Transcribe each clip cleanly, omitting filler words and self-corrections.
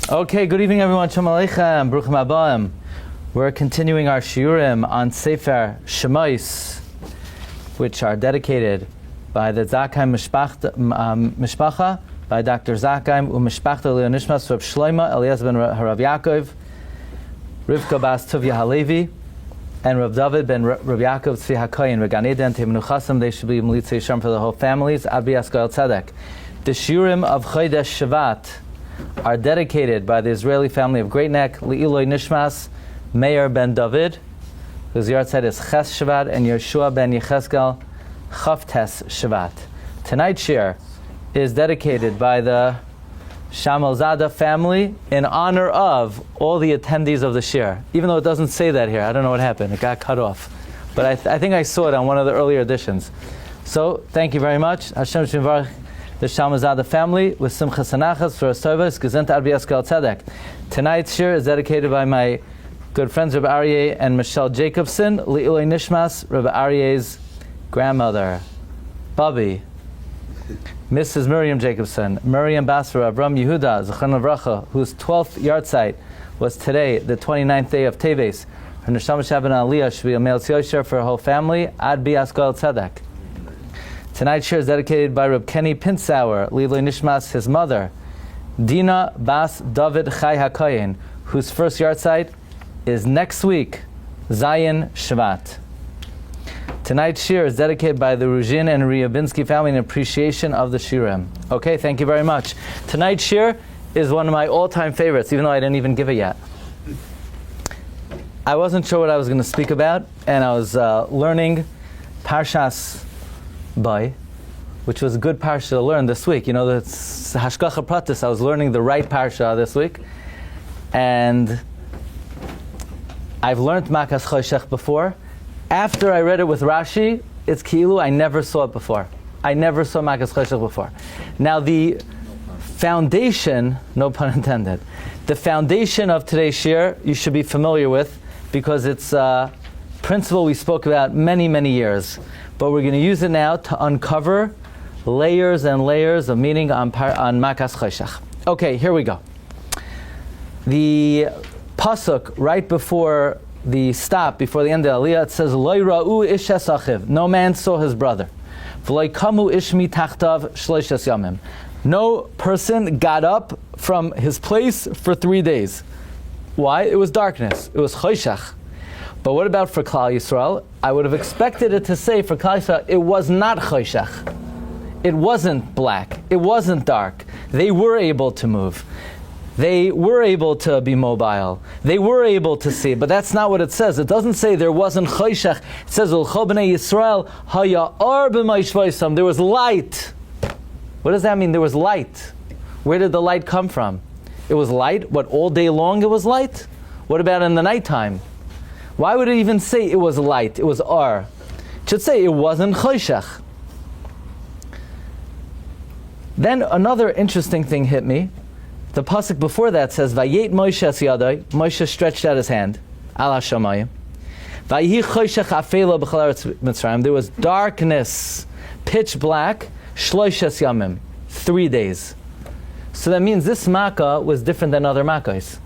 Okay, good evening everyone. Shalom Aleichem, Bruchim Habayim. We're continuing our shiurim on Sefer Shemais, which are dedicated by the Zakheim Mishpacha, by Dr. Zakheim Umishpachta Leonishmas Reb Shloima Eliezer ben Harav Yaakov, Rivka Bas Tuvia Halevi, and Reb David ben Reb Yaakov Tzvi HaKoyin, Regan Eden Temenuchasim. They should be Melitzei Shem for the whole families. Ad B'Yaskal Tzedek. The shiurim of Chodesh Shavat are dedicated by the Israeli family of Great Neck, Le'iloi Nishmas, Meir ben David, whose yahrzeit is Ches Shavat, and Yeshua ben Yechezkel, Chavtes Shavat. Tonight's shir is dedicated by the Shamal Zada family in honor of all the attendees of the shir. Even though it doesn't say that here, I don't know what happened, it got cut off. But I think I saw it on one of the earlier editions. So, thank you very much. Hashem Shemvarach the Shamal Zada family with Simchas Hanachas for Astovas, Gezint Ad B'Yaskal Tzedek. Tonight's shir is dedicated by my good friends Rabbi Aryeh and Michelle Jacobson, Le'iloi Nishmas, Rabbi Aryeh's grandmother, Bubby, Mrs. Miriam Jacobson, Miriam Basra, Avram Yehuda, Zechron Levracha, whose 12th yahrzeit was today, the 29th day of Teves. Her Neshama Shabbat Aliyah should be a male tzioshir for her whole family, Ad B'Yaskal Tzedek. Tonight's shir is dedicated by Reb Kenny Pintzauer, Le'iloi Nishmas, his mother, Dina Bas David Chai HaKoyin, whose first yahrzeit is next week, Zayin Shvat. Tonight's shir is dedicated by the Ruzhin and Ryabinsky family in appreciation of the shirim. Okay, thank you very much. Tonight's shir is one of my all-time favorites, even though I didn't even give it yet. I wasn't sure what I was going to speak about, and I was learning Parshas Bay, which was a good parsha to learn this week. You know, the Hashgacha Pratis, I was learning the right parsha this week, and I've learned Makas Choshech before. After I read it with Rashi, it's Ki'ilu, I never saw it before. I never saw Makas Choshech before. Now the foundation, no pun intended, the foundation of today's shir you should be familiar with because it's a principle we spoke about many, many years. But we're going to use it now to uncover layers and layers of meaning on Makas Choshech. Okay, here we go. The pasuk right before the stop, before the end of the Aliyah, it says, Lo ra'u ish achiv. No man saw his brother. V'lo kamu ish mitachtav shloishes yamim. No person got up from his place for 3 days. Why? It was darkness. It was choshech. But what about for Klal Yisrael? I would have expected it to say for Klal Yisrael, it was not choshech. It wasn't black. It wasn't dark. They were able to move. They were able to be mobile. They were able to see. But that's not what it says. It doesn't say there wasn't choshech. It says, Ulcho b'nei Yisrael, haya ar b'may shvaisam. There was light. What does that mean? There was light. Where did the light come from? It was light? What, all day long it was light? What about in the nighttime? Why would it even say it was light? It was ar. It should say it wasn't choshech. Then another interesting thing hit me. The pasuk before that says, Vayet Moshe es yadai. Moshe stretched out his hand. Al hashamayim. Vayihi choshech afela b'chol eretz Mitzrayim. There was darkness, pitch black, shloishes yamim. 3 days. So that means this makkah was different than other makkahs.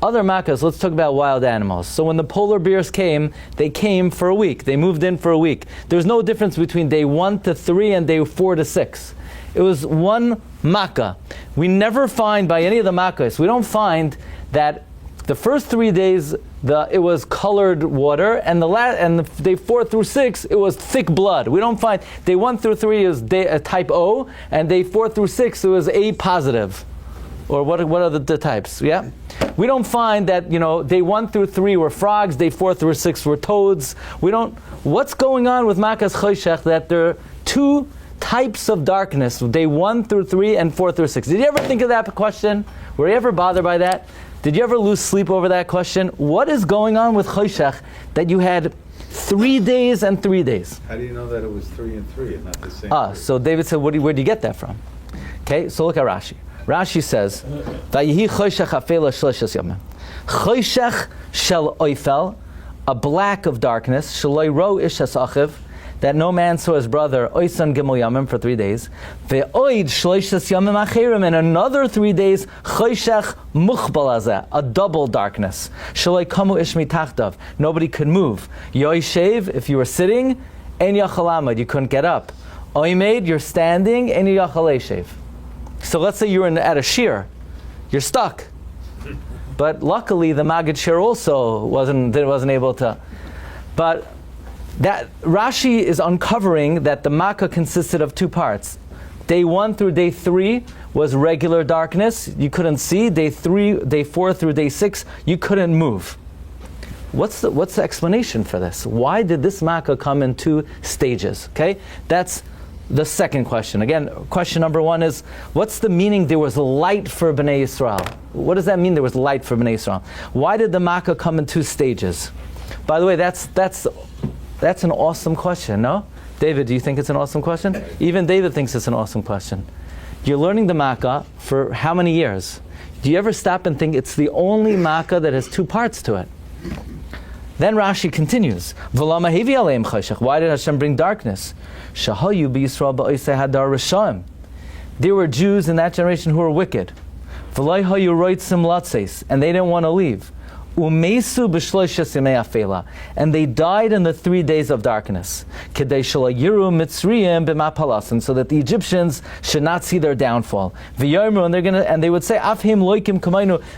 Other makkahs, let's talk about wild animals. So when the polar bears came, they came for a week. They moved in for a week. There's no difference between day 1 to 3 and day 4 to 6. It was one makkah. We never find by any of the makkahs, we don't find that the first 3 days it was colored water, and the day 4 through 6 it was thick blood. We don't find day 1 through 3 is type O, and day 4 through 6 it was A positive. Or what are the types? Yeah, we don't find that day 1 through 3 were frogs, day 4 through 6 were toads. We don't. What's going on with Makas Choshech that there are two types of darkness, day 1 through 3 and 4 through 6? Did you ever think of that question? Were you ever bothered by that? Did you ever lose sleep over that question? What is going on with Choshech that you had 3 days and 3 days? How do you know that it was 3 and 3 and not the same? So David said, where do you get that from? Okay, so look at Rashi. Rashi says, Vayihi choshech afela shloishes yamim. Choshech shel oifel, a black of darkness, shaloi ro ish achiv, that no man saw his brother oisan gimel yamim for 3 days, ve'oid shloishes yamim acherim, and another 3 days choshech muchbal hazeh, a double darkness. Shaloi kamu ish mitachtav, nobody could move. Yoishev, if you were sitting, ein yachal amad, you couldn't get up. Oimed, you're standing, ein yachal eshev. So let's say you're at a shear, you're stuck. But luckily, the Maggid Shir also wasn't able to. But that Rashi is uncovering that the Makkah consisted of 2 parts. Day 1 through day 3 was regular darkness; you couldn't see. Day 4 through day 6, you couldn't move. What's the explanation for this? Why did this Makkah come in 2 stages? Okay, that's the second question. Again, question number 1 is, what's the meaning there was light for Bnei Yisrael? What does that mean there was light for Bnei Yisrael? Why did the Makkah come in 2 stages? By the way, that's an awesome question, no? David, do you think it's an awesome question? Even David thinks it's an awesome question. You're learning the Makkah for how many years? Do you ever stop and think it's the only Makkah that has 2 parts to it? Then Rashi continues, why did Hashem bring darkness? There were Jews in that generation who were wicked, and they didn't want to leave. And they died in the 3 days of darkness, so that the Egyptians should not see their downfall. And they would say,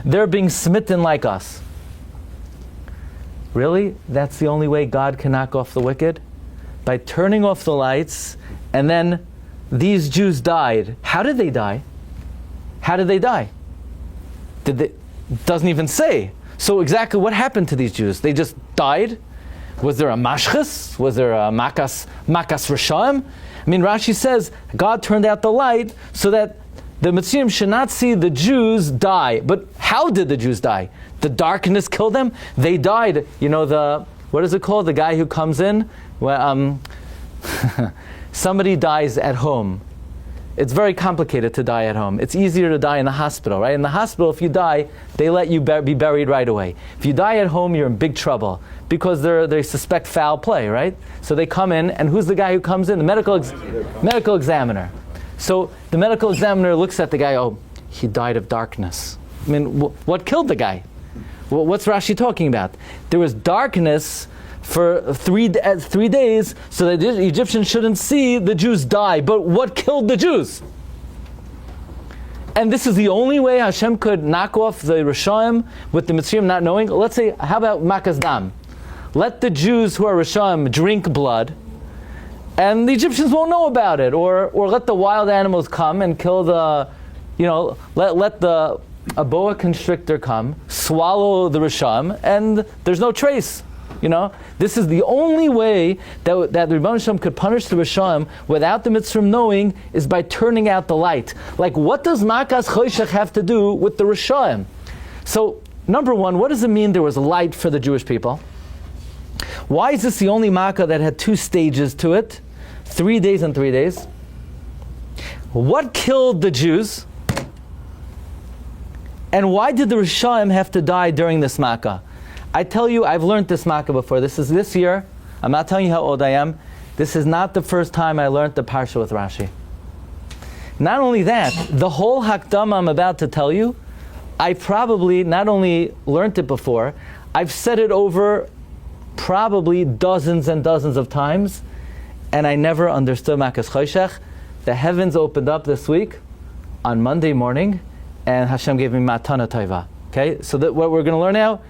they're being smitten like us. Really? That's the only way God can knock off the wicked? By turning off the lights, and then these Jews died. How did they die? How did they die? Doesn't even say. So exactly what happened to these Jews? They just died? Was there a mashchas? Was there a makas rishayim? I mean, Rashi says God turned out the light so that the Mitzrayim should not see the Jews die. But how did the Jews die? The darkness killed them? They died. You know, what is it called? The guy who comes in? Well, somebody dies at home. It's very complicated to die at home. It's easier to die in the hospital, right? In the hospital, if you die, they let you be buried right away. If you die at home, you're in big trouble because they suspect foul play, right? So they come in, and who's the guy who comes in? The medical examiner. So the medical examiner looks at the guy, oh, he died of darkness. I mean, what killed the guy? What's Rashi talking about? There was darkness for 3 days so that the Egyptians shouldn't see the Jews die. But what killed the Jews? And this is the only way Hashem could knock off the Rishayim with the Mitzrayim not knowing. Let's say, how about Makas Dam? Let the Jews who are Rishayim drink blood, and the Egyptians won't know about it. Or let the wild animals come and kill let a boa constrictor come, swallow the Rishayim, and there's no trace. This is the only way that the Rebbeinu Shalom could punish the Rishayim without the Mitzrayim knowing, is by turning out the light. Like, what does Makas Choshech have to do with the Rishayim? So, number 1, what does it mean there was light for the Jewish people? Why is this the only Makkah that had 2 stages to it? 3 days and 3 days. What killed the Jews? And why did the Rishayim have to die during this Makkah? I tell you, I've learned this Makkah before. This is this year. I'm not telling you how old I am. This is not the first time I learned the Parsha with Rashi. Not only that, the whole Hakdama I'm about to tell you, I probably not only learned it before, I've said it over probably dozens and dozens of times, and I never understood Makas Choshech. The heavens opened up this week on Monday morning, and Hashem gave me Matana Taiva. Okay, so what we're going to learn now,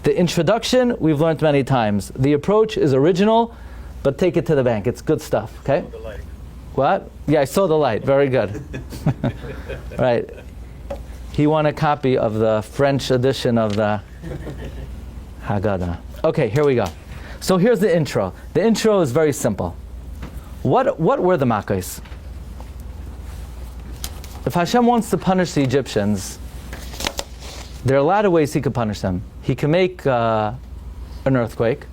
the introduction we've learned many times. The approach is original, but take it to the bank. It's good stuff. Okay. The light. What? Yeah, I saw the light. Very good. Right. He won a copy of the French edition of the Haggadah. Okay, here we go. So here's the intro. The intro is very simple. What were the Makkahs? If Hashem wants to punish the Egyptians, there are a lot of ways He could punish them. He can make an earthquake.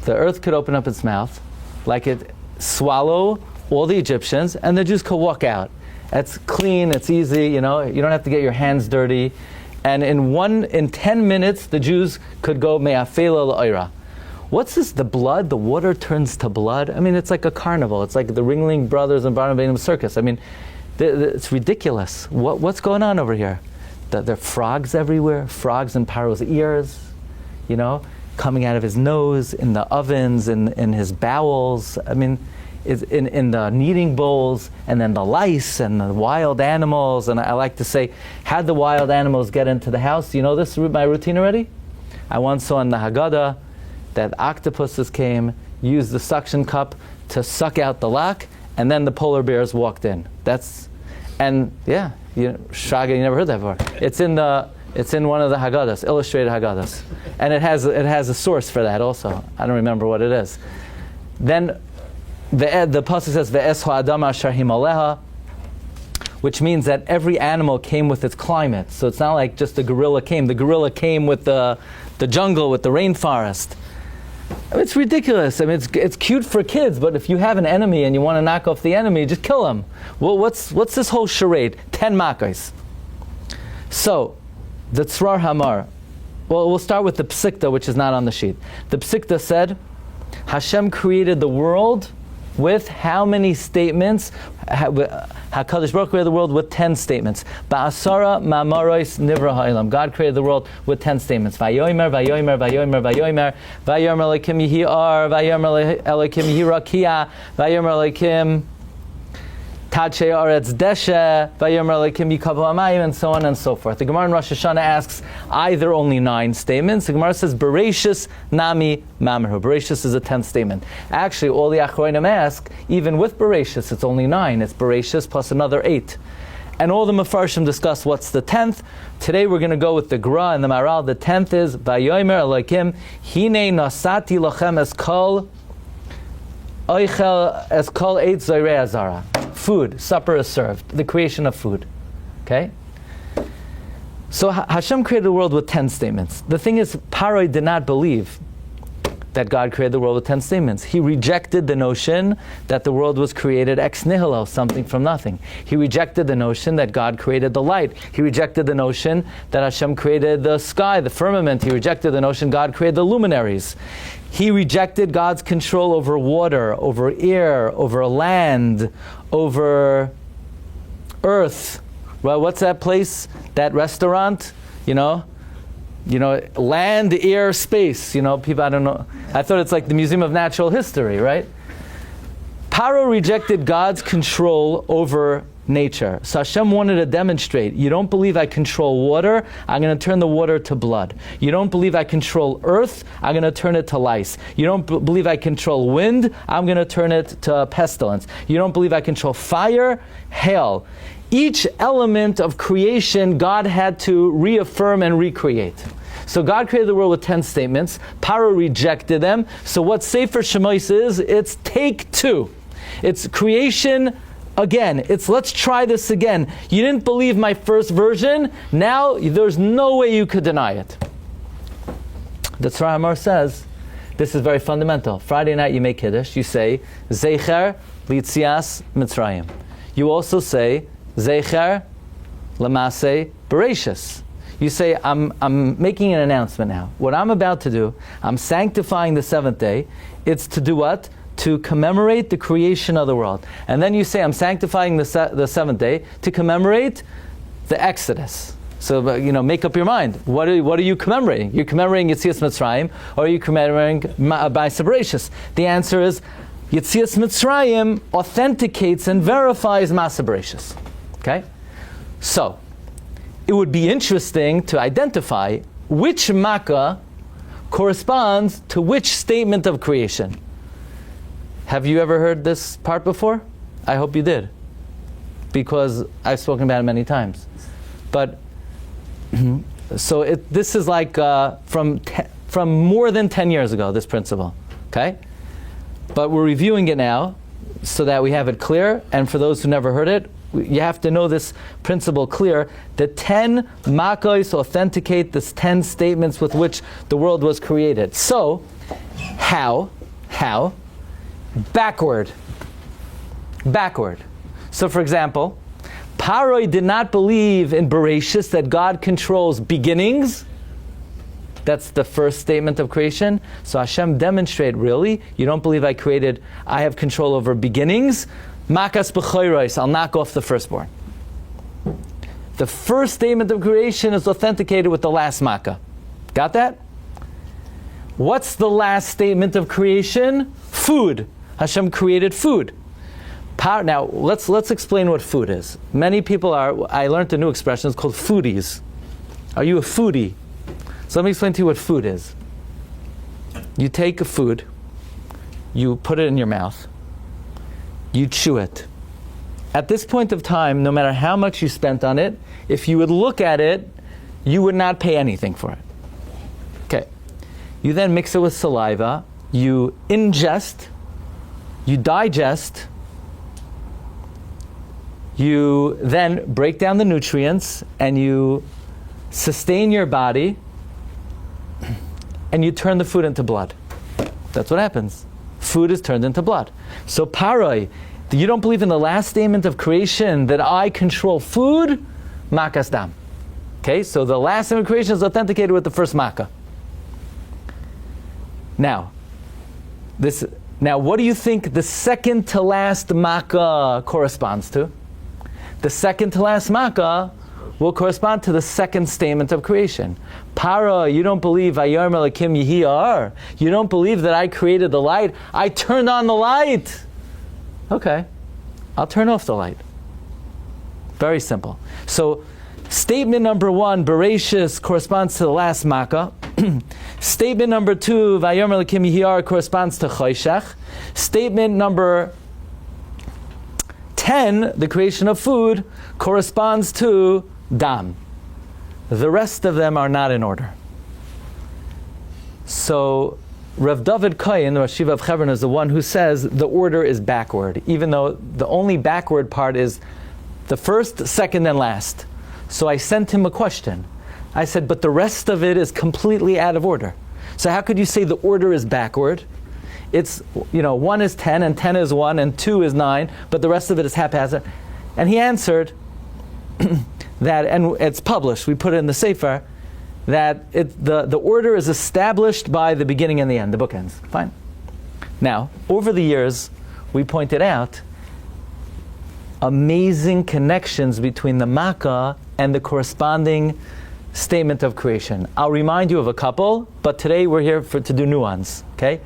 The earth could open up its mouth, like it swallow all the Egyptians, and the Jews could walk out. It's clean, it's easy, you don't have to get your hands dirty. And in 10 minutes, the Jews could go me'afela la'ira. what's this? The blood, the water turns to blood? I mean, it's like a carnival. It's like the Ringling Brothers and Barnum Circus. I mean, it's ridiculous. What's going on over here? There are frogs everywhere, frogs in Paro's ears, coming out of his nose, in the ovens, in his bowels. I mean, in the kneading bowls, and then the lice and the wild animals. And I like to say, how'd the wild animals get into the house? You know this, my routine already? I once saw in the Haggadah that octopuses came, used the suction cup to suck out the lock, and then the polar bears walked in. Shraga, you never heard that before. It's in one of the Haggadahs, illustrated Haggadahs. And it has a source for that also. I don't remember what it is. Then the pasuk says, Ve'es ha'adam asher himaleha, which means that every animal came with its climate. So it's not like just the gorilla came. The gorilla came with the jungle, with the rainforest. I mean, it's ridiculous. I mean, it's cute for kids, but if you have an enemy and you want to knock off the enemy, just kill him. Well, what's this whole charade? 10 makos. So, the Tzrar Hamar. Well, we'll start with the Psikta, which is not on the sheet. The Psikta said, Hashem created the world with how many statements? HaKadosh Baruch Hu created the world with 10 statements. Ba'asara ma'amaros nivra ha'olam. God created the world with 10 statements. Vayomer, vayomer, vayomer, vayomer. Vayomer Elokim yehi ar. Vayomer Elokim yehi rakia. Vayomer Elokim Tadshe Aretz Deshe, Vayomer Elokim Yikavu Hamayim, and so on and so forth. The Gemara in Rosh Hashanah asks either only 9 statements. The Gemara says Bereshis Nami Mamru. Bereshis is a 10th statement. Actually, all the Achronim ask, even with Bereshis, it's only 9. It's Bereshis plus another 8. And all the Mefarshim discuss what's the 10th. Today we're going to go with the Gra and the Maral. The 10th is Vayomer Elokim Hine Nasati Lachem Eskol Oichel Eskol Eit Zoyrei Azara. Food, supper is served, the creation of food. Okay? So Hashem created the world with 10 statements. The thing is, Paro did not believe that God created the world with 10 statements. He rejected the notion that the world was created ex nihilo, something from nothing. He rejected the notion that God created the light. He rejected the notion that Hashem created the sky, the firmament. He rejected the notion God created the luminaries. He rejected God's control over water, over air, over land, over earth. Well, what's that place? That restaurant? Land, air, space. People, I don't know. I thought it's like the Museum of Natural History, right? Paro rejected God's control over nature. So Hashem wanted to demonstrate, you don't believe I control water, I'm going to turn the water to blood. You don't believe I control earth, I'm going to turn it to lice. You don't believe I control wind, I'm going to turn it to pestilence. You don't believe I control fire, hail. Each element of creation God had to reaffirm and recreate. So God created the world with 10 statements. Paro rejected them. So what Sefer Shemos is, it's take 2. It's creation again. It's let's try this again. You didn't believe my first version. Now there's no way you could deny it. The Tzar Hamar says, this is very fundamental. Friday night you make Kiddush. You say, Zecher Litzias Mitzrayim. You also say, Zecher Lamase Bereshis. You say, I'm making an announcement now. What I'm about to do, I'm sanctifying the 7th day. It's to do what? To commemorate the creation of the world. And then you say, I'm sanctifying the 7th day to commemorate the Exodus. So, make up your mind. What are you commemorating? You're commemorating Yetzias Mitzrayim, or are you commemorating Ma'aseh Bereshis? The answer is, Yetzias Mitzrayim authenticates and verifies Ma'aseh Bereshis. Okay? So, it would be interesting to identify which Makkah corresponds to which statement of creation. Have you ever heard this part before? I hope you did, because I've spoken about it many times. But so this is like from more than 10 years ago, this principle. Okay, but we're reviewing it now so that we have it clear. And for those who never heard it, you have to know this principle clear. The 10 Makos authenticate the 10 statements with which the world was created. So, how? Backward. So, for example, Paroi did not believe in Bereshis that God controls beginnings That's the first statement of creation. So Hashem demonstrated, really? You don't believe I have control over beginnings? Makas b'choros, I'll knock off the firstborn. The first statement of creation is authenticated with the last makkah. Got that? What's the last statement of creation? Food. Hashem created food. Now, let's explain what food is. Many people I learned a new expression, it's called foodies. Are you a foodie? So let me explain to you what food is. You take a food, you put it in your mouth, you chew it. At this point of time, no matter how much you spent on it, if you would look at it, you would not pay anything for it. Okay. You then mix it with saliva, you ingest, you digest, you then break down the nutrients, and you sustain your body, and you turn the food into blood. That's what happens. Food is turned into blood. So paroi, you don't believe in the last statement of creation that I control food? Makas dam. Okay, so the last statement of creation is authenticated with the first makkah. Now, what do you think the second to last makkah corresponds to? The second to last makkah will correspond to the second statement of creation. Para, you don't believe Vayom Elokim Yehi Or. You don't believe that I created the light. I turned on the light. Okay, I'll turn off the light. Very simple. So, statement number 1, Bereshis, corresponds to the last makkah. Statement number 2, Vayom Elokim Yehi Or, corresponds to Choshech. Statement number 10, the creation of food, corresponds to Dam. The rest of them are not in order. So, Rav David Kohen, the Rosh Yeshiva of Hebron, is the one who says the order is backward, even though the only backward part is the first, second, and last. So I sent him a question. I said, but the rest of it is completely out of order. So how could you say the order is backward? It's, 1 is 10, and 10 is 1, and 2 is 9, but the rest of it is haphazard. And he answered that, and it's published, we put it in the Sefer, that the order is established by the beginning and the end, the bookends. Fine. Now, over the years, we pointed out amazing connections between the Makkah and the corresponding statement of creation. I'll remind you of a couple, but today we're here to do new ones, okay?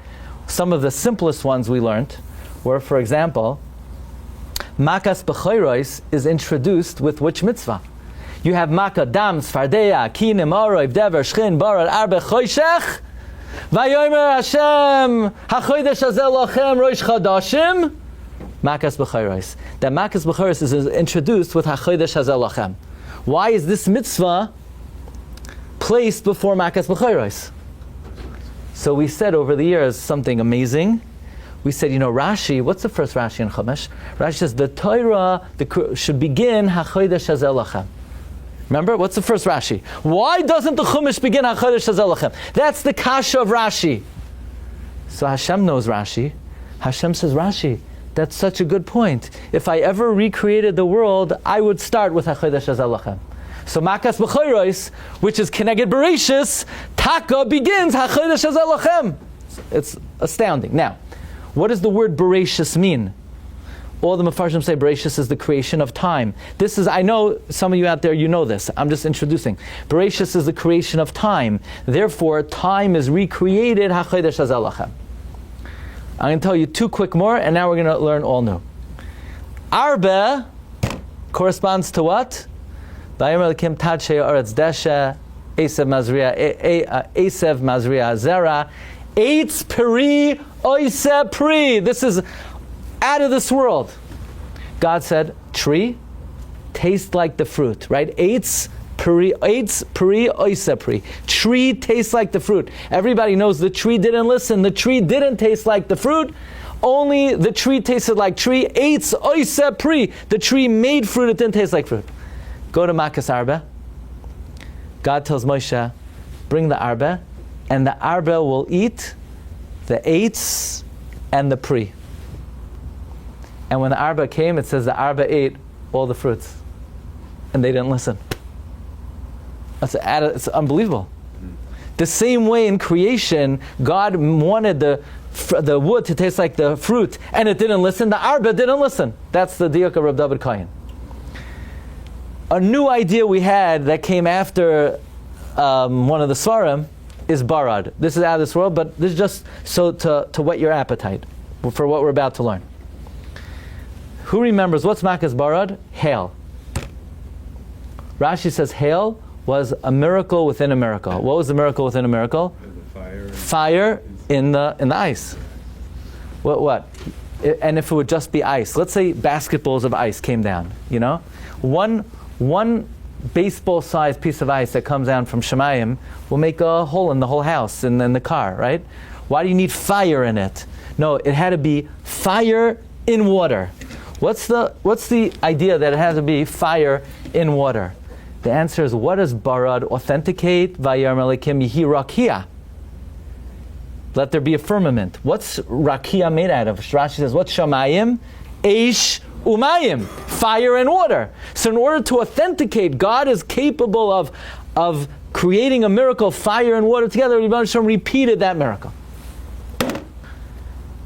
Some of the simplest ones we learned were, for example, Makas B'choros is introduced with which mitzvah? You have Makkah, Dam, Sfardeya, Kinim, Orov, Dever, Shchin, Barar, Arbe, Choshech, Vayomer Hashem, HaChodesh Hazeh Lochem, Rosh Chodashim, Makas B'choros. That Makas B'choros is introduced with HaChodesh Hazeh Lochem. Why is this mitzvah placed before Makas B'choros? So we said over the years something amazing. We said, Rashi, what's the first Rashi in Chumash? Rashi says the Torah should begin HaChodesh Hazeh Lochem. Remember, what's the first Rashi? Why doesn't the Chumash begin HaChodesh Hazeh Lochem? That's the kasha of Rashi. So Hashem knows Rashi. Hashem says, Rashi, that's such a good point. If I ever recreated the world, I would start with HaChodesh Hazeh Lochem. So Makas B'choros, which is Keneged Bereshis, Taka begins HaChodesh Hazeh Lochem. It's astounding. Now, what does the word Bereshis mean? All the Mefarshim say Bereshis is the creation of time. I know some of you out there, you know this. I'm just introducing. Bereshis is the creation of time. Therefore, time is recreated HaChodesh Hazeh Lochem. I'm going to tell you 2 quick more, and now we're going to learn all new. Arbe corresponds to what? Vayomer Elokim Tadshe Oretz Deshe, Esav Mazria Zera, Eitz Peri Oise Pri. This is out of this world. God said, tree, taste like the fruit, right? Eitz Peri Oise Pri. Tree tastes like the fruit. Everybody knows the tree didn't listen. The tree didn't taste like the fruit. Only the tree tasted like tree. Eitz Oise Pri. The tree made fruit. It didn't taste like fruit. Go to Makas Arbe. God tells Moshe, bring the Arbe, and the Arbe will eat the eitz and the pri. And when the Arbe came, it says the Arbe ate all the fruits. And they didn't listen. It's unbelievable. The same way in creation, God wanted the wood to taste like the fruit, and it didn't listen. The arba didn't listen. That's the diuk of Reb David Kohen. A new idea we had that came after one of the Svarim is barad. This is out of this world, but this is just so to whet your appetite for what we're about to learn. Who remembers what's makas barad? Hail. Rashi says hail was a miracle within a miracle. What was the miracle within a miracle? Fire in the ice. What? And if it would just be ice, let's say basketballs of ice came down. One baseball-sized piece of ice that comes down from Shemayim will make a hole in the whole house and in the car, right? Why do you need fire in it? No, it had to be fire in water. What's the idea that it has to be fire in water? The answer is, what does barad authenticate? Vayar Melikim Yihi Rakia. Let there be a firmament. What's Rakia made out of? Rashi says, what's Shamayim? Eish Umayim. Fire and water. So in order to authenticate, God is capable of creating a miracle, fire and water together. Rebbe Hashem repeated that miracle.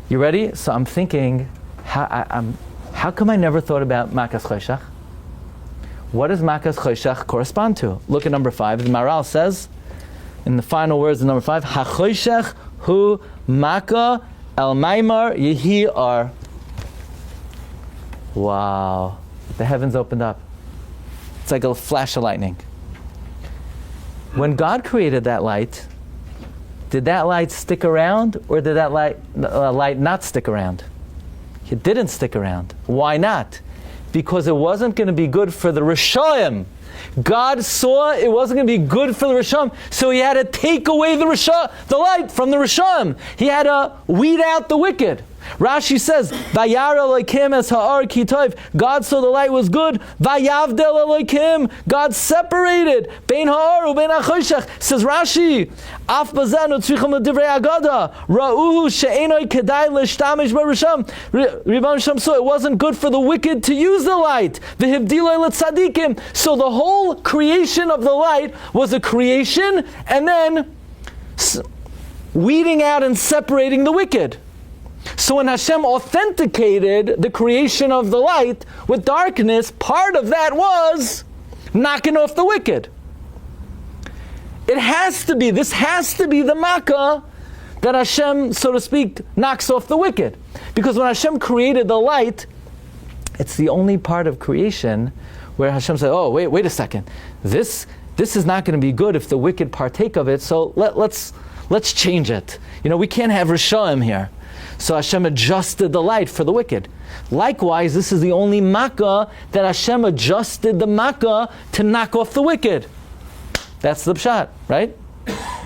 You ready? So I'm thinking, how come I never thought about Makas Choshech? What does Makas Choshech correspond to? Look at number 5. The Maral says, in the final words of number 5, HaChoshech hu Maka el Maimar Yehi Ar. Wow. The heavens opened up. It's like a flash of lightning. When God created that light, did that light stick around, or did that light not stick around? It didn't stick around. Why not? Because it wasn't going to be good for the Rishonim. God saw it wasn't going to be good for the Rishonim, so He had to take away the light from the Rishonim. He had to weed out the wicked. Rashi says, "Vayar Elokim es ha'ar ki tov." God saw the light was good. Vayavdel Elokim. God separated bein ha'ar ubein ha'choshech. Says Rashi, "Af bazenu tzrichim l'divrei agada ra'uhu she'enoi kedai l'shtamish b'risham." Rebbe Hashem saw it wasn't good for the wicked to use the light. V'hibdilei l'tzadikim. So the whole creation of the light was a creation, and then weeding out and separating the wicked. So when Hashem authenticated the creation of the light with darkness, part of that was knocking off the wicked. This has to be the makkah that Hashem, so to speak, knocks off the wicked. Because when Hashem created the light, it's the only part of creation where Hashem said, oh, wait a second. This is not going to be good if the wicked partake of it, so let's change it. We can't have Rishonim here. So Hashem adjusted the light for the wicked. Likewise, this is the only makkah that Hashem adjusted the makkah to knock off the wicked. That's the pshat, right?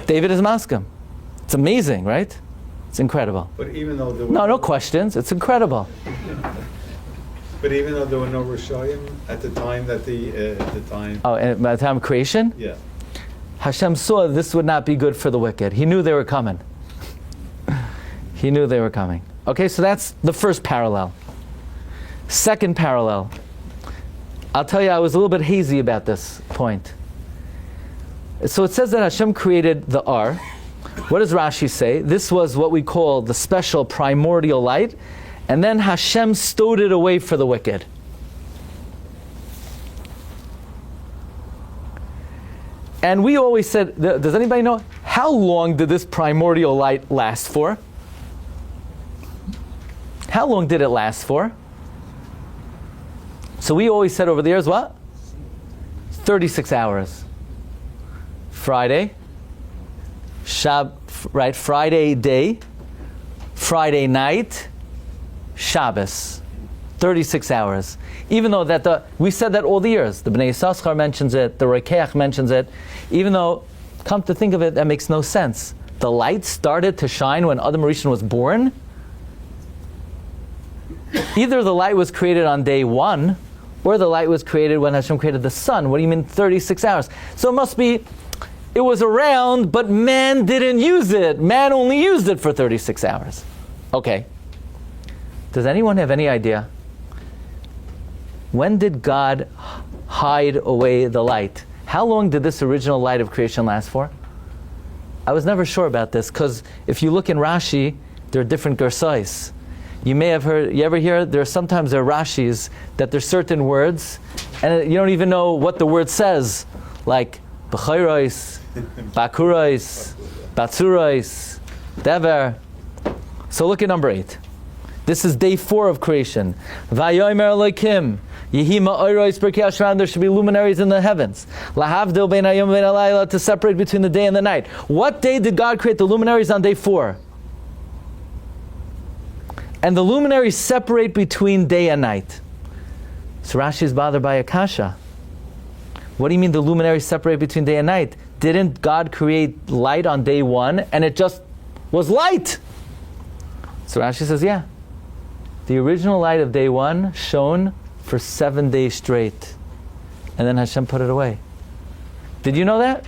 David is maskim. It's amazing, right? It's incredible. But even though there were no questions. It's incredible. But even though there were no Rishonim at the time that Oh, and by the time of creation? Yeah. Hashem saw this would not be good for the wicked. He knew they were coming. He knew they were coming. Okay, so that's the first parallel. Second parallel. I'll tell you, I was a little bit hazy about this point. So it says that Hashem created the Ar. What does Rashi say? This was what we call the special primordial light, and then Hashem stowed it away for the wicked. And we always said, does anybody know, how long did this primordial light last for? How long did it last for? So we always said over the years, what? 36 hours. Friday, Friday day, Friday night, Shabbos. 36 hours. Even though we said that all the years. The Bnei Yissaschar mentions it, the Rekeach mentions it. Even though, come to think of it, that makes no sense. The light started to shine when Adam Rishon was born. Either the light was created on day 1, or the light was created when Hashem created the sun. What do you mean 36 hours? So it must be, it was around, but man didn't use it. Man only used it for 36 hours. Okay. Does anyone have any idea? When did God hide away the light? How long did this original light of creation last for? I was never sure about this, because if you look in Rashi, there are different gersais. You may have heard, you ever hear, there are Rashis that there's certain words, and you don't even know what the word says, like B'chayrois, Bakurais, Batsurais, Dever. So look at number 8. This is day 4 of creation. Vayomer Elokim, Yehi ma'oros b'rkei Hashem, there should be luminaries in the heavens. Lahavdil bein hayom bein halayla, to separate between the day and the night. What day did God create the luminaries? On day 4. And the luminaries separate between day and night. So Rashi is bothered by Akasha. What do you mean the luminaries separate between day and night? Didn't God create light on day 1 and it just was light? So Rashi says, yeah. The original light of day 1 shone for 7 days straight. And then Hashem put it away. Did you know that?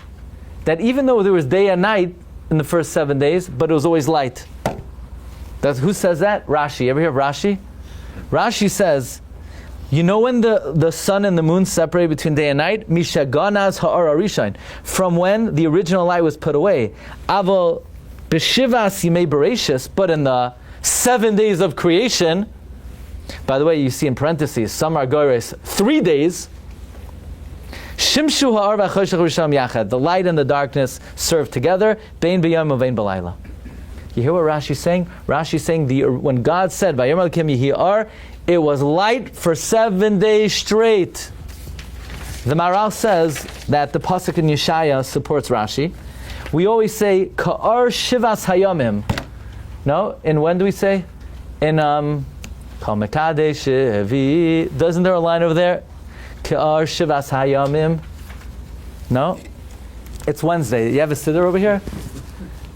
That even though there was day and night in the first 7 days, but it was always light. Who says that? Rashi. Ever hear of Rashi? Rashi says, you know when the sun and the moon separate between day and night? Mishaganaz ha'ar arishain. From when the original light was put away. Aval b'shivas yimei bereshis, but in the 7 days of creation, by the way, you see in parentheses, some are gores 3 days. Shimshu ha'ar v'choshech risham yachad. The light and the darkness serve together. Bein b'yom uvein b'layla. You hear what Rashi's saying? Rashi's saying when God said, "Vayomer Elokim yehi or," it was light for 7 days straight. The Maral says that the pasuk in Yeshaya supports Rashi. We always say Ka'ar Shivas Hayamim. No, in when do we say? In Kal Mekadesh Evi. Doesn't there a line over there? Ka'ar Shivas Hayamim. No, it's Wednesday. You have a siddur over here.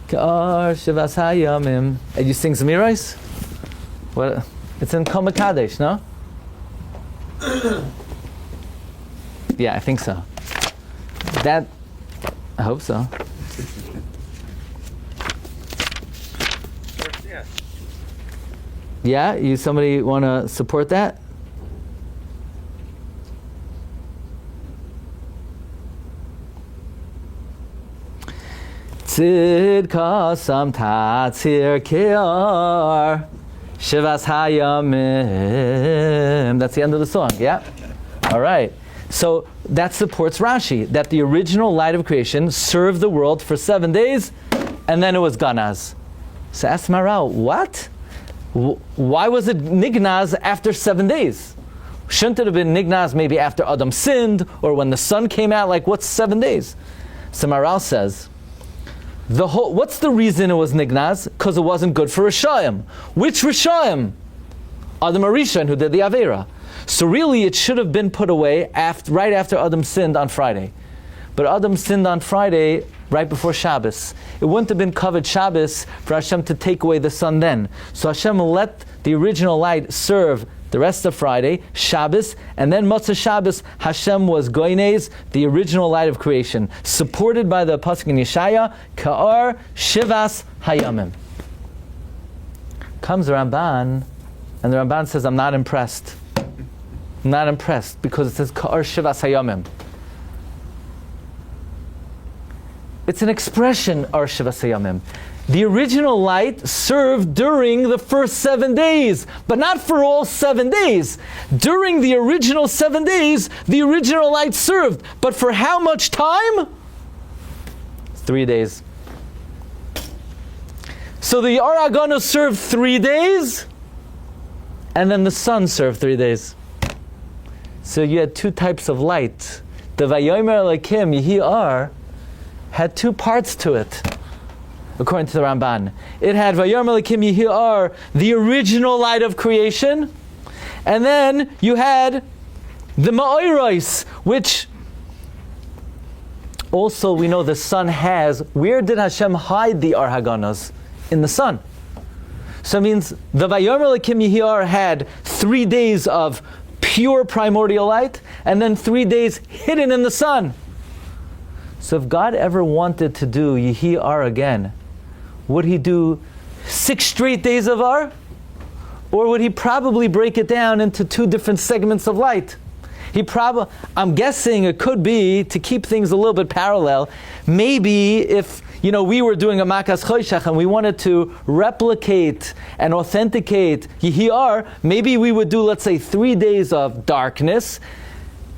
Ka'ar Shivas Hayamim. And you sing Zemirais? What? It's in Kal Mekadesh, no? Yeah, I think so. I hope so. Yeah, somebody want to support that? Tzid kasam tatzir kiar shivas hayamim. That's the end of the song, yeah? All right. So that supports Rashi, that the original light of creation served the world for 7 days, and then it was ganaz. So ask Maral, what? Why was it nignaz after 7 days? Shouldn't it have been nignaz maybe after Adam sinned, or when the sun came out? Like, what's 7 days? So Maral says, what's the reason it was nignaz? Because it wasn't good for Rishayim. Which Rishayim? Adam Arishan, who did the Aveira. So really it should have been put away right after Adam sinned on Friday. But Adam sinned on Friday right before Shabbos. It wouldn't have been covered Shabbos for Hashem to take away the sun then. So Hashem let the original light serve the rest of Friday, Shabbos, and then Motzei Shabbos, Hashem was Goynez, the original light of creation, supported by the pasuk in Yeshaya, Ka'ar Shivas Hayamim. Comes the Ramban, and the Ramban says, I'm not impressed. I'm not impressed, because it says Ka'ar Shivas Hayamim. It's an expression, Ar Shivas Hayamim. The original light served during the first 7 days, but not for all 7 days. During the original 7 days, the original light served, but for how much time? 3 days. So the Ar Hagana served 3 days, and then the sun served 3 days. So you had 2 types of light. The Vayomer Elokim Yehi Ar had 2 parts to it. According to the Ramban, it had Vayomer Elokim Yehi Ar, the original light of creation, and then you had the Ma'oros, which also we know the sun has. Where did Hashem hide the Ar Haganos? In the sun. So it means the Vayomer Elokim Yehi Ar had 3 days of pure primordial light, and then 3 days hidden in the sun. So if God ever wanted to do Yehi Ar again, would he do 6 straight days of Ar? Or would he probably break it down into 2 different segments of light? I'm guessing it could be, to keep things a little bit parallel, maybe if we were doing a Makas Choshech and we wanted to replicate and authenticate Yihiyar, maybe we would do, let's say, 3 days of darkness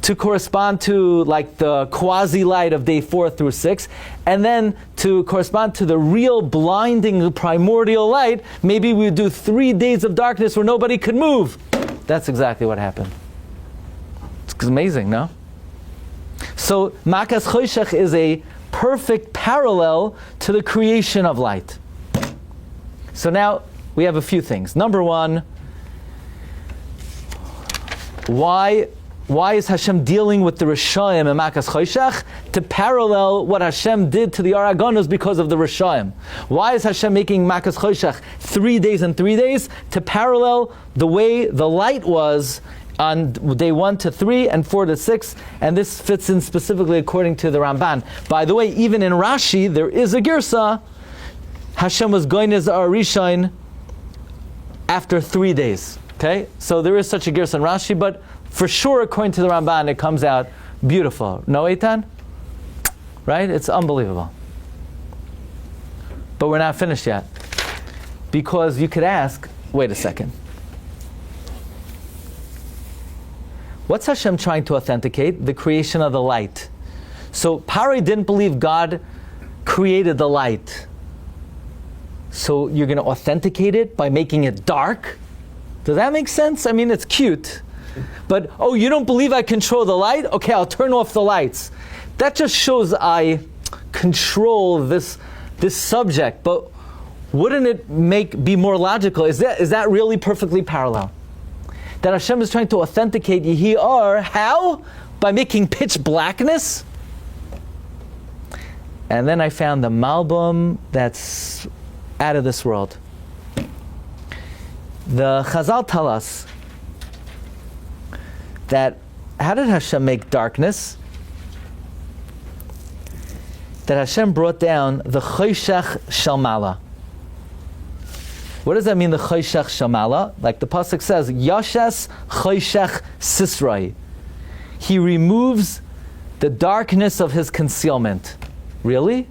to correspond to like the quasi-light of day 4 through 6, and then to correspond to the real blinding primordial light, maybe we would do 3 days of darkness where nobody could move. That's exactly what happened. It's amazing, no? So Makas Choshech is a perfect parallel to the creation of light. So now we have a few things. Number one, why is Hashem dealing with the Rishayim and Makas Choshech? To parallel what Hashem did to the Aragonos because of the Rishayim. Why is Hashem making Makas Choshech 3 days and 3 days? To parallel the way the light was on day 1 to 3 and 4 to 6, and this fits in specifically according to the Ramban. By the way, even in Rashi, there is a girsa. Hashem was going as Arishain after 3 days. Okay, so there is such a girsa in Rashi, but for sure, according to the Ramban, it comes out beautiful. No, Eitan? Right? It's unbelievable. But we're not finished yet, because you could ask, wait a second. What's Hashem trying to authenticate? The creation of the light. So Pari didn't believe God created the light. So you're going to authenticate it by making it dark? Does that make sense? I mean, it's cute. But, you don't believe I control the light? Okay, I'll turn off the lights. That just shows I control this subject. But wouldn't it be more logical? Is that really perfectly parallel? That Hashem is trying to authenticate Yihiyar, how? By making pitch blackness? And then I found the Malbim that's out of this world. The Chazal tell us that, how did Hashem make darkness? That Hashem brought down the Choshech Shalmala. What does that mean, the Choshech Shamala? Like the pasuk says, Yashes Choshech Sisrai. He removes the darkness of his concealment. Really?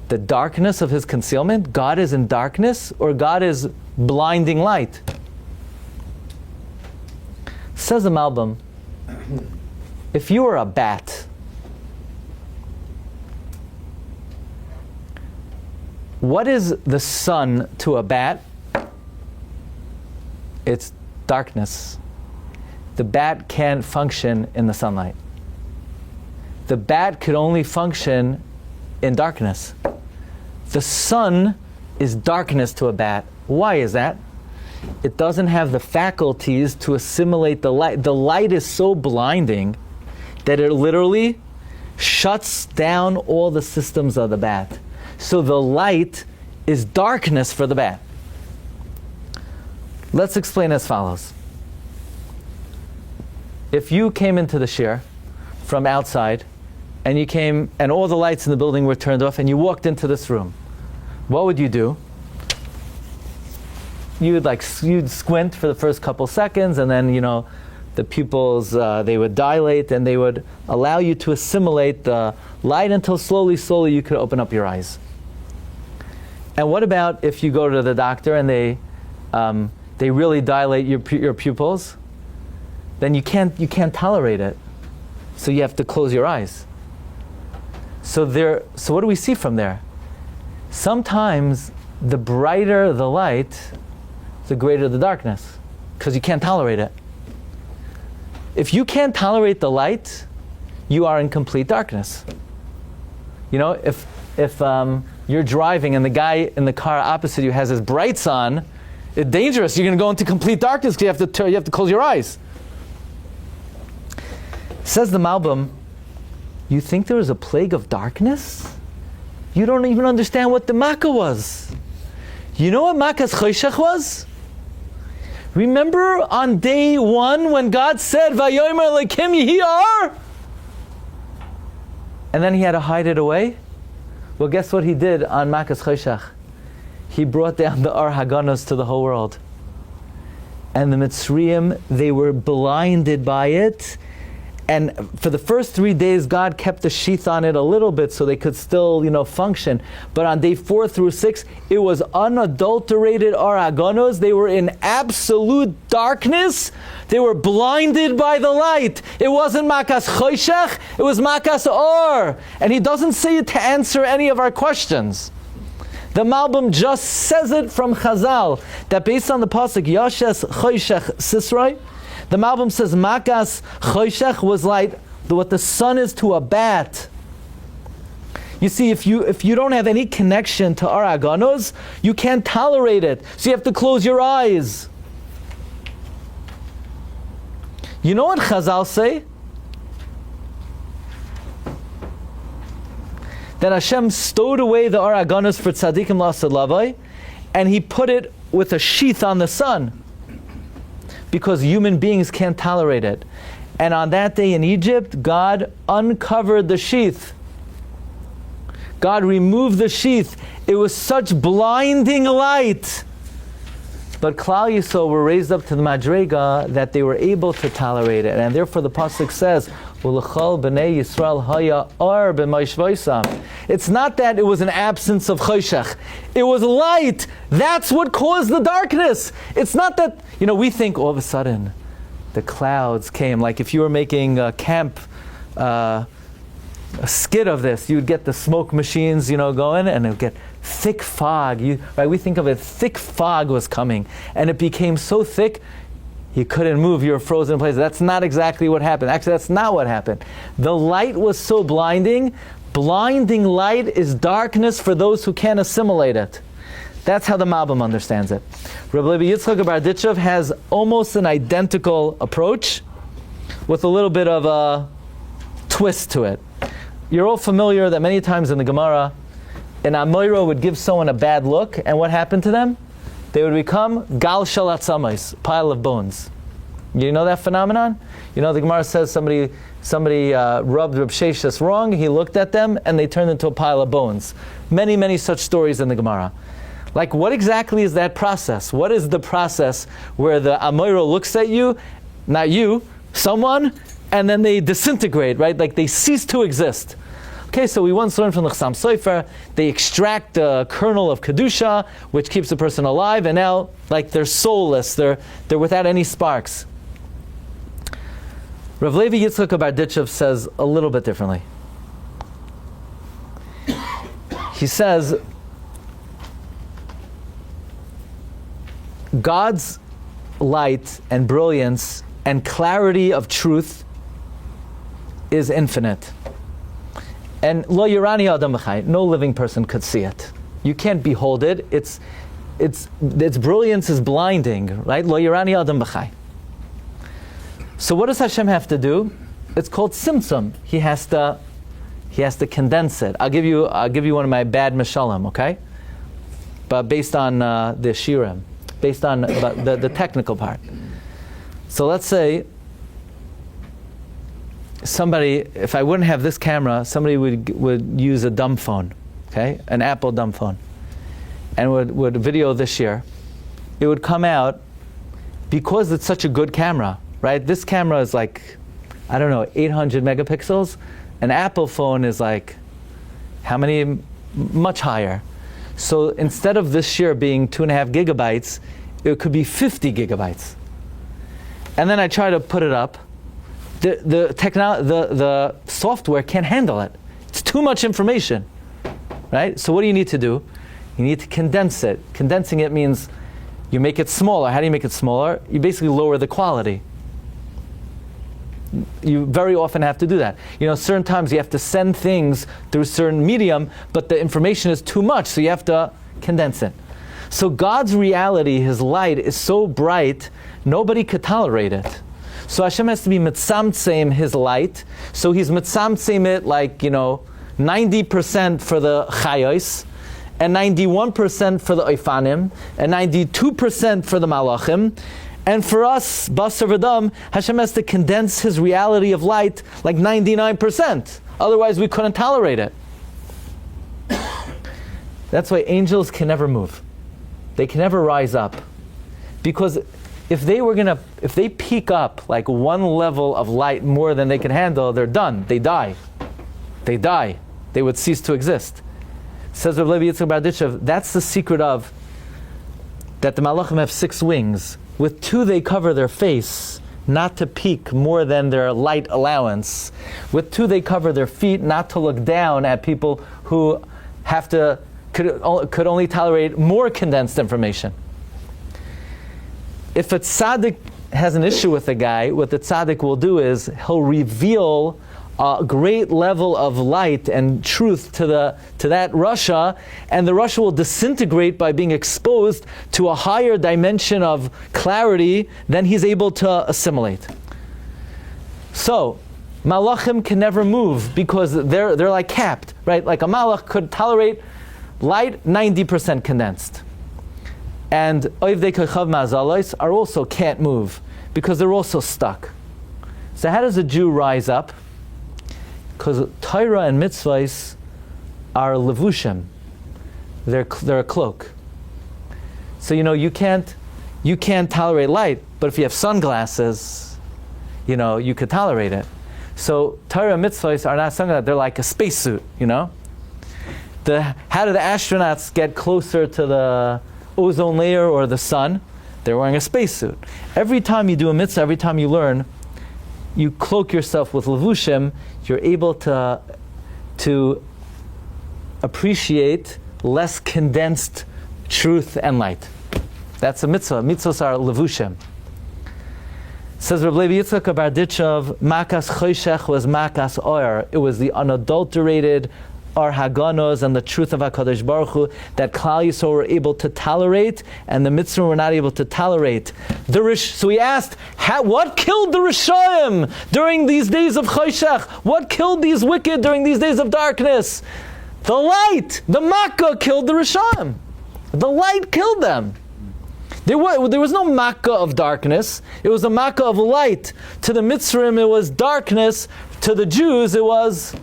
The darkness of his concealment? God is in darkness, or God is blinding light? Says the Malbim, if you were a bat, what is the sun to a bat? It's darkness. The bat can't function in the sunlight. The bat could only function in darkness. The sun is darkness to a bat. Why is that? It doesn't have the faculties to assimilate the light. The light is so blinding that it literally shuts down all the systems of the bat. So the light is darkness for the bat. Let's explain as follows. If you came into the shir from outside, and you came, and all the lights in the building were turned off, and you walked into this room, what would you do? You'd squint for the first couple seconds, and then the pupils they would dilate, and they would allow you to assimilate the light until slowly you could open up your eyes. And what about if you go to the doctor and they really dilate your pupils? Then you can't tolerate it, so you have to close your eyes. So what do we see from there? Sometimes the brighter the light, the greater the darkness, because you can't tolerate it. If you can't tolerate the light, you are in complete darkness. If you're driving and the guy in the car opposite you has his brights on, it's dangerous. You're going to go into complete darkness because you have to close your eyes. Says the Malbim, you think there was a plague of darkness? You don't even understand what the Makkah was. You know what Makkah's Choshech was? Remember on day 1 when God said, Vayomer Elokim Yihiyar? And then he had to hide it away? Well, guess what he did on Makkah's Choshech? He brought down the Ar Haganos to the whole world. And the Mitzrayim, they were blinded by it, And for the first 3 days, God kept the sheath on it a little bit so they could still, function. But on day 4 through 6, it was unadulterated aragonos. They were in absolute darkness. They were blinded by the light. It wasn't makas choshech, it was makas or. And he doesn't say it to answer any of our questions. The Malbim just says it from Chazal, that based on the pasuk Yashes choshech sisroi, the Malbim says makas choshech was like what the sun is to a bat. You see, if you don't have any connection to aragonos, you can't tolerate it. So you have to close your eyes. You know what Chazal say? That Hashem stowed away the aragonos for tzaddikim l'asad lavai, and He put it with a sheath on the sun, because human beings can't tolerate it. And on that day in Egypt, God uncovered the sheath. God removed the sheath. It was such blinding light. But Klal Yisrael were raised up to the Madrega that they were able to tolerate it. And therefore the Pasuk says, U'lechol b'nei Yisrael haya or b'mayshvaisam. It's not that it was an absence of choshech. It was light. That's what caused the darkness. It's not that, we think all of a sudden the clouds came. Like if you were making a camp, a skit of this, you'd get the smoke machines, going, and it would get thick fog. We think of it, thick fog was coming, and it became so thick, you couldn't move, you were frozen in place. That's not exactly what happened. Actually, that's not what happened. The light was so blinding. Blinding light is darkness for those who can't assimilate it. That's how the Malbim understands it. Rabbi Yitzchak of Berditchev has almost an identical approach with a little bit of a twist to it. You're all familiar that many times in the Gemara, an Amoira would give someone a bad look, and what happened to them? They would become gal shalat samais, pile of bones. You know that phenomenon? The Gemara says somebody rubbed Reb Sheshes wrong, he looked at them, and they turned into a pile of bones. Many, many such stories in the Gemara. Like, what exactly is that process? What is the process where the Amoira looks at you, not you, someone, and then they disintegrate, right? Like they cease to exist. Okay, so we once learned from the Chassam Sofer, they extract the kernel of Kedusha, which keeps the person alive, and now, they're soulless, they're without any sparks. Rav Levi Yitzchak of Berditchev says a little bit differently. He says, God's light and brilliance and clarity of truth is infinite. And lo yirani adam b'chai, no living person could see it. You can't behold it. Its brilliance is blinding, right? Lo yirani adam b'chai. So what does Hashem have to do? It's called Simtzum. He has to condense it. I'll give you one of my bad mishalim, okay? But based on the shirim, based on the technical part. So let's say somebody, if I wouldn't have this camera, somebody would use a dumb phone, okay, an Apple dumb phone, and would video this year. It would come out, because it's such a good camera, right? This camera is 800 megapixels. An Apple phone is how many? Much higher. So instead of this year being 2.5 gigabytes, it could be 50 gigabytes. And then I try to put it up. The software can't handle it. It's too much information, right? So what do you need to do? You need to condense it. Condensing it means you make it smaller. How do you make it smaller? You basically lower the quality. You very often have to do that. Certain times you have to send things through a certain medium, but the information is too much, so you have to condense it. So God's reality, His light, is so bright, nobody could tolerate it. So Hashem has to be mitzamtzem His light. So He's mitzamtzem it 90% for the chayos, and 91% for the oifanim, and 92% for the malachim. And for us, basar v'dam, Hashem has to condense His reality of light 99%. Otherwise we couldn't tolerate it. That's why angels can never move. They can never rise up. Because if they peak up like one level of light more than they can handle, they're done. They die. They die. They would cease to exist. Says Rabbi Yitzchak Barditchev, that's the secret of that the Malachim have 6 wings. With 2 they cover their face, not to peak more than their light allowance. With 2 they cover their feet, not to look down at people who could only tolerate more condensed information. If a tzaddik has an issue with a guy, what the tzaddik will do is he'll reveal a great level of light and truth to that Rasha, and the Rasha will disintegrate by being exposed to a higher dimension of clarity than he's able to assimilate. So, Malachim can never move because they're like capped, right? Like a Malach could tolerate light 90% condensed. And Oivdei Kochav Ma'azalais are also can't move because they're also stuck. So how does a Jew rise up? Because Torah and mitzvahs are levushim. They're a cloak. So you can't tolerate light, but if you have sunglasses, you could tolerate it. So Torah and mitzvahs are not sunglasses, they're like a spacesuit, How do the astronauts get closer to the ozone layer or the sun? They're wearing a spacesuit. Every time you do a mitzvah, every time you learn, you cloak yourself with levushim, you're able to appreciate less condensed truth and light. That's a mitzvah. Mitzvahs are levushim. Says Rabbi Yitzchak Barditchev, Makas Choshech was Makas Oyer. It was the unadulterated Ar Haganos and the truth of HaKadosh Baruch Hu that Klal Yisrael were able to tolerate, and the Mitzvah were not able to tolerate. So he asked, what killed the Rishayim during these days of Choshech? What killed these wicked during these days of darkness? The light, the Makkah killed the Rishayim. The light killed them. There was no Makkah of darkness. It was a Makkah of light. To the Mitzrayim it was darkness. To the Jews it was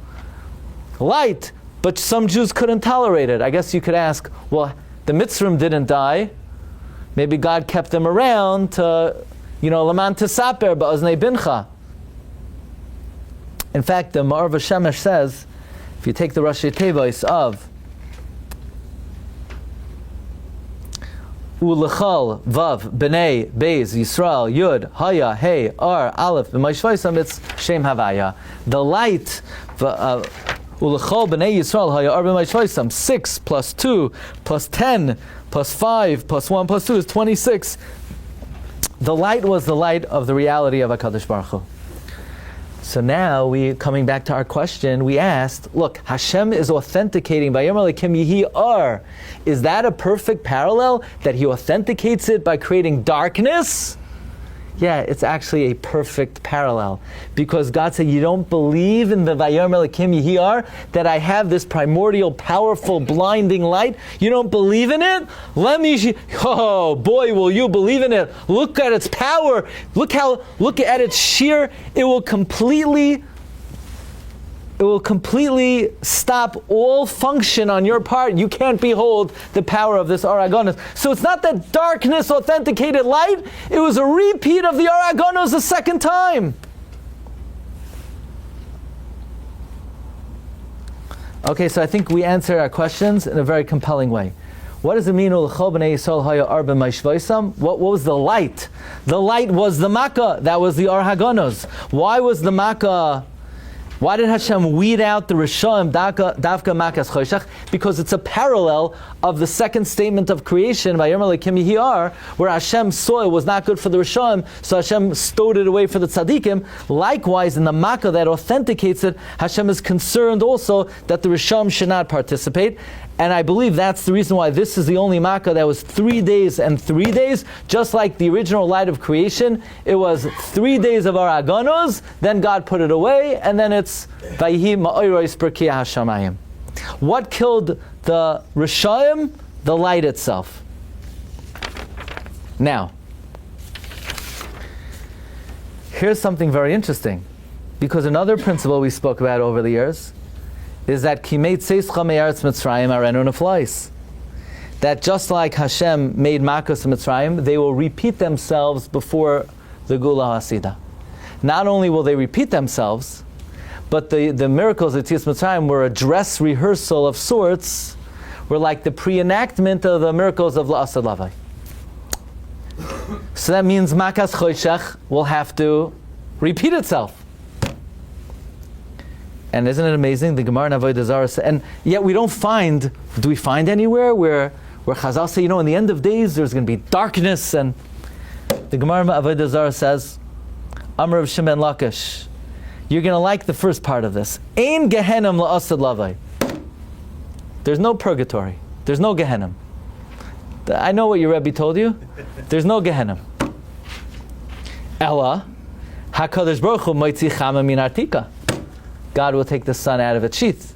light. But some Jews couldn't tolerate it. I guess you could ask, well, the Mitzrayim didn't die. Maybe God kept them around to, Laman Tisaper Ba'oznei Bincha. In fact, the Ma'or V'Shemesh says, if you take the Rashi Tevois of Ulechal, Vav, B'nei, Beis, Yisrael, Yud, Haya, Hey, Ar, Aleph, B'mayshvaisam, it's Shem Havaya. The light, Ulechal b'nei Yisrael haya arba ma'ishvaisam. 6 plus 2 plus 10 plus 5 plus 1 plus 2 is 26. The light was the light of the reality of HaKadosh Baruch Hu. So now coming back to our question, we asked, look, Hashem is authenticating by Yomer Elokim Yehi Ar. Is that a perfect parallel that He authenticates it by creating darkness? Yeah, it's actually a perfect parallel. Because God said, you don't believe in the Vayomer Elokim Yehi Ar, that I have this primordial, powerful, blinding light? You don't believe in it? Oh boy, will you believe in it. Look at its power. Look at its sheer. It will completely stop all function on your part. You can't behold the power of this Aragonos. So it's not that darkness authenticated light, it was a repeat of the Aragonos a second time. Okay, so I think we answered our questions in a very compelling way. What does it mean? What was the light? The light was the Makkah. That was the Aragonos. Why was the Makkah? Why did Hashem weed out the Rishayim, Davka Makas Choshech? Because it's a parallel of the second statement of creation, Vayomer Elokim Yehi Ar, where Hashem saw it was not good for the Rishayim, so Hashem stowed it away for the Tzaddikim. Likewise, in the Makkah that authenticates it, Hashem is concerned also that the Rishayim should not participate. And I believe that's the reason why this is the only Makkah that was 3 days and 3 days, just like the original light of creation. It was 3 days of our Aganos, then God put it away, and then it's Vayihi Ma'oros Berkiyah HaShamayim. What killed the Rishayim? The light itself. Now, here's something very interesting, because another principle we spoke about over the years is that Kimei Tzeischa Me'eretz Mitzrayim Arenu Neflais. that just like Hashem made Makkos and Mitzrayim, they will repeat themselves before the Gula Hasidah. Not only will they repeat themselves, but the miracles of Yetzias Mitzrayim were a dress rehearsal of sorts, were like the pre-enactment of the miracles of La'asad Lavai. So that means Makas Choshech will have to repeat itself. And isn't it amazing? The Gemara in Avodah Zarah says, and yet we don't find, do we find anywhere where Chazal say, in the end of days there's going to be darkness, and the Gemara in Avodah Zarah says, Amr of Shimon Lakish, you're going to like the first part of this. Ein Gehenim la'asad lavai. There's no purgatory. There's no Gehenim. I know what your Rebbe told you. There's no Gehenim. Ella, HaKadosh Baruch Hu moitzi chama min artika. God will take the sun out of its sheath.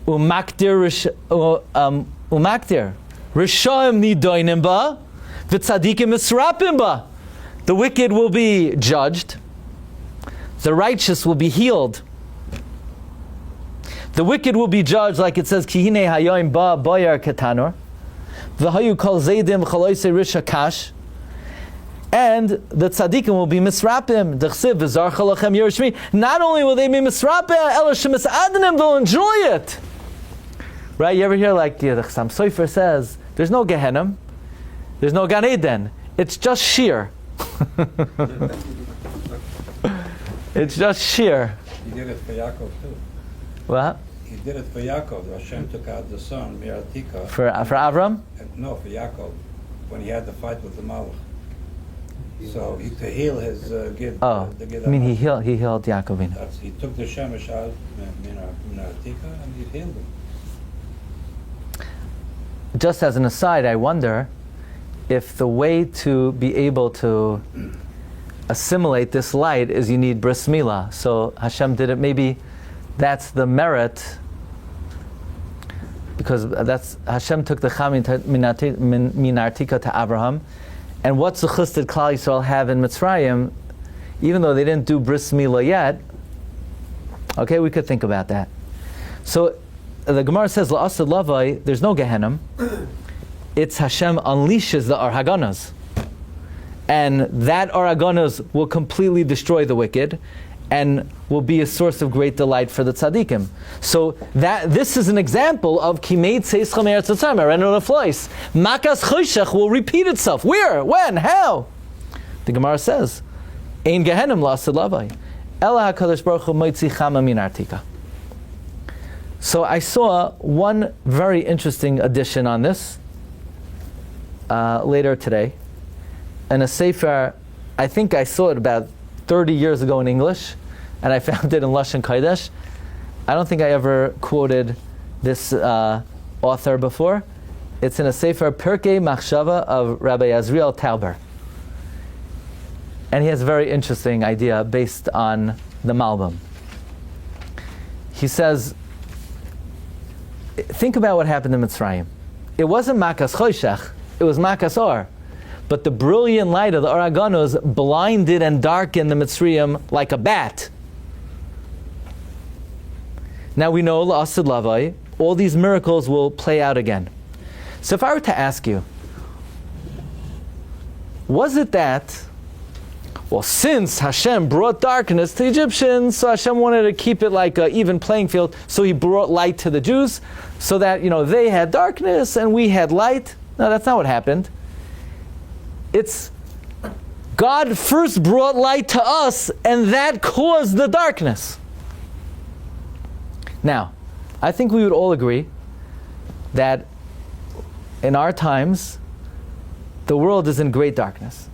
Umaktir Rishoim nidoinim ba, v'tzadikim misrapim ba. The wicked will be judged. The righteous will be healed. The wicked will be judged, like it says, Ki hine hayoim ba boyar ketanor, v'hayu kol zaydim chaloisei risha kash. And the tzaddikim will be misrapim. D'chsiv v'zar chalachem yerishmi. Not only will they be misrapim, ela shemis adnim, they'll enjoy it. Right? You ever hear the Chassam Sofer says, there's no Gehenim, there's no Gan Eden. It's just sheer. It's just sheer. He did it for Yaakov too. What? He did it for Yaakov. Hashem took out the son, Miratika. For Avram? No, for Yaakov, when he had the fight with the Malach. So to heal his Gid. He healed Yaakov. He took the Shemesh out, Miratika, and he healed him. Just as an aside, I wonder if the way to be able to assimilate this light is you need bris milah. So Hashem did it. Maybe that's the merit, because that's Hashem took the cham min artika to Abraham, and what zechus did Klal Yisrael have in Mitzrayim, even though they didn't do bris milah yet. Okay, we could think about that. So the Gemara says la'asad lavai. There's no Gehenim. It's Hashem unleashes the Ar Haganos, and that Ar Haganos will completely destroy the wicked, and will be a source of great delight for the tzaddikim. So this is an example of Kimei Tzeis Chamer Tzatzar Merenor Leflois. Makas Choshech will repeat itself. Where? When? How? The Gemara says, Ein Gehenim la'asad lavai. Ela HaKadosh Baruch Hu moitzi chama min artika. So I saw one very interesting addition on this later today, in a sefer. I think I saw it about 30 years ago in English, and I found it in Lashon Kodesh. I don't think I ever quoted this author before. It's in a sefer Pirkei Machshava of Rabbi Azriel Tauber, and he has a very interesting idea based on the Malbim. He says, think about what happened in Mitzrayim. It wasn't Makas Choshech, it was Makas Or. But the brilliant light of the Ar Haganos blinded and darkened the Mitzrayim like a bat. Now we know, La'asad Lavai, all these miracles will play out again. So if I were to ask you, was it that, since Hashem brought darkness to the Egyptians, so Hashem wanted to keep it like an even playing field, so He brought light to the Jews, so that they had darkness and we had light? No, that's not what happened. It's God first brought light to us, and that caused the darkness. Now, I think we would all agree that in our times, the world is in great darkness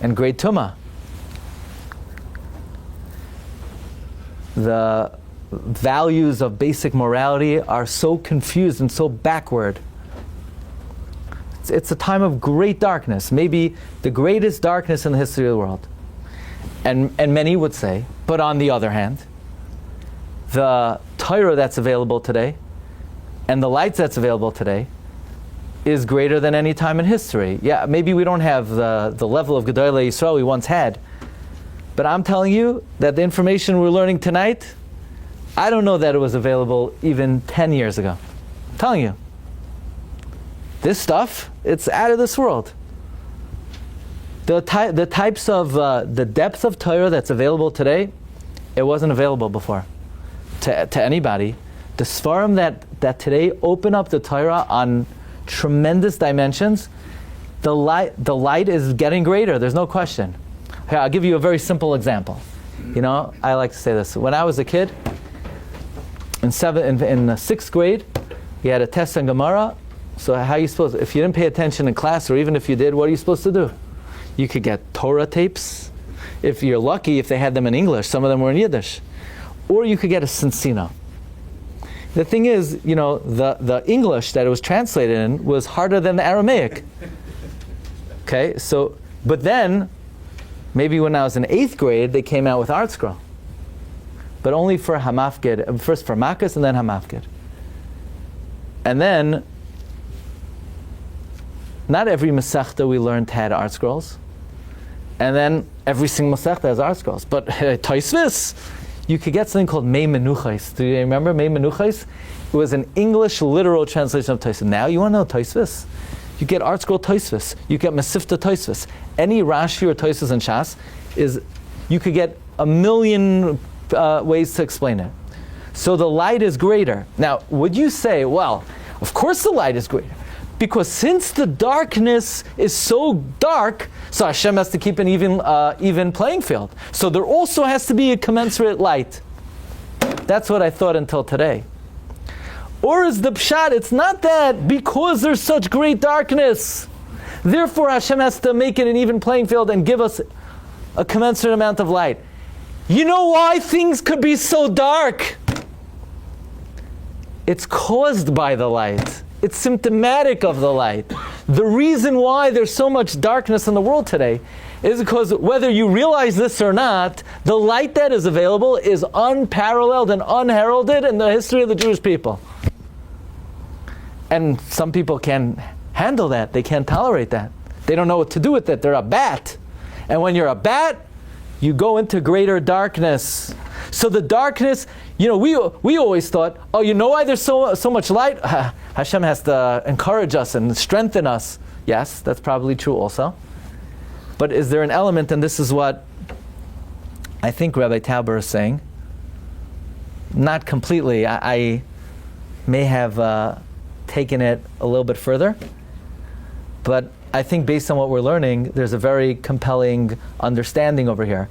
and great tumah. The values of basic morality are so confused and so backward. It's a time of great darkness, maybe the greatest darkness in the history of the world. And many would say, but on the other hand, the Torah that's available today and the lights that's available today is greater than any time in history. Yeah, maybe we don't have the level of Gedolei Yisrael we once had, but I'm telling you that the information we're learning tonight, I don't know that it was available even 10 years ago. I'm telling you. This stuff, it's out of this world. The types of, the depth of Torah that's available today, it wasn't available before to anybody. The Sfarim that today open up the Torah on tremendous dimensions, the light is getting greater, there's no question. Here, I'll give you a very simple example. You know, I like to say this. When I was a kid, in the 6th grade, we had a test on Gemara. So how are you supposed to, if you didn't pay attention in class, or even if you did, what are you supposed to do? You could get Torah tapes. If you're lucky, if they had them in English, some of them were in Yiddish. Or you could get a Sinsina. The thing is, you know, the English that it was translated in was harder than the Aramaic. Okay, so, but then, maybe when I was in 8th grade, they came out with Art Scroll. But only for Hamafgid, first for Makkos and then Hamafgid. And then, not every Masechta we learned had Art Scrolls. And then every single Masechta has Art Scrolls. But Tosfos, you could get something called Mei Menuchos. Do you remember Mei Menuchos? It was an English literal translation of Tosfos. Now you want to know Tosfos? You get Art Scroll Tosfos. You get Masifta Tosfos. Any Rashi or Tosfos in Shas you could get a million ways to explain it. So the light is greater. Now, would you say, well, of course the light is greater. Because since the darkness is so dark, so Hashem has to keep an even playing field. So there also has to be a commensurate light. That's what I thought until today. Or is the pshat, it's not that because there's such great darkness, therefore Hashem has to make it an even playing field and give us a commensurate amount of light. You know why things could be so dark? It's caused by the light. It's symptomatic of the light. The reason why there's so much darkness in the world today is because whether you realize this or not, the light that is available is unparalleled and unheralded in the history of the Jewish people. And some people can't handle that. They can't tolerate that. They don't know what to do with it. They're a bat. And when you're a bat, you go into greater darkness. So the darkness, you know, we always thought, oh, you know why there's so much light? Hashem has to encourage us and strengthen us. Yes, that's probably true also. But is there an element, and this is what I think Rabbi Tauber is saying, not completely, I may have taken it a little bit further, but I think based on what we're learning, there's a very compelling understanding over here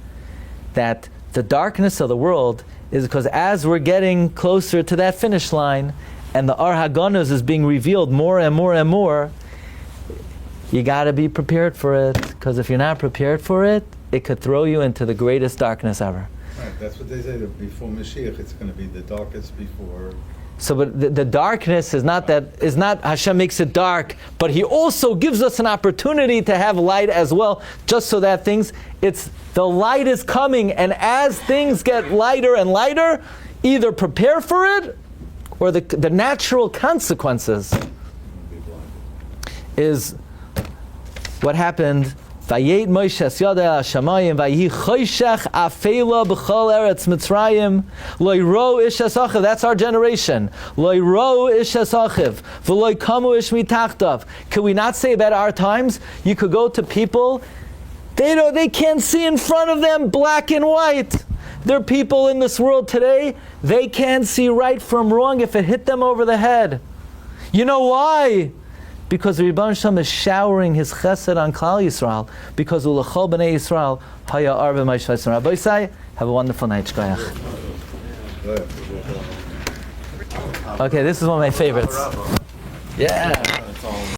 that the darkness of the world is because as we're getting closer to that finish line and the Ar HaGanuz is being revealed more and more and more, you got to be prepared for it, because if you're not prepared for it, it could throw you into the greatest darkness ever. Right, that's what they say, that before Mashiach it's going to be the darkest before. So, but the darkness is not Hashem makes it dark, but He also gives us an opportunity to have light as well, just so that the light is coming, and as things get lighter and lighter, either prepare for it, or the natural consequences is what happened. Vayet Moshe es yada al shamayim vayi choshech afela b'chol eretz Mitzrayim lo yiro ish esachiv. That's our generation. Lo yiro ish esachiv v'lo kamu ish mitachtav. Could we not say about our times? You could go to people, they can't see in front of them black and white. There are people in this world today, they can't see right from wrong if it hit them over the head. You know why? Because the Rebbeinu Shalom is showering His chesed on Klal Yisrael, because Ulechol B'nei Yisrael Haya Arbe Ma'ishvayis. Rabbi Isai, have a wonderful night. Shkoyach. Okay, this is one of my favorites. Yeah.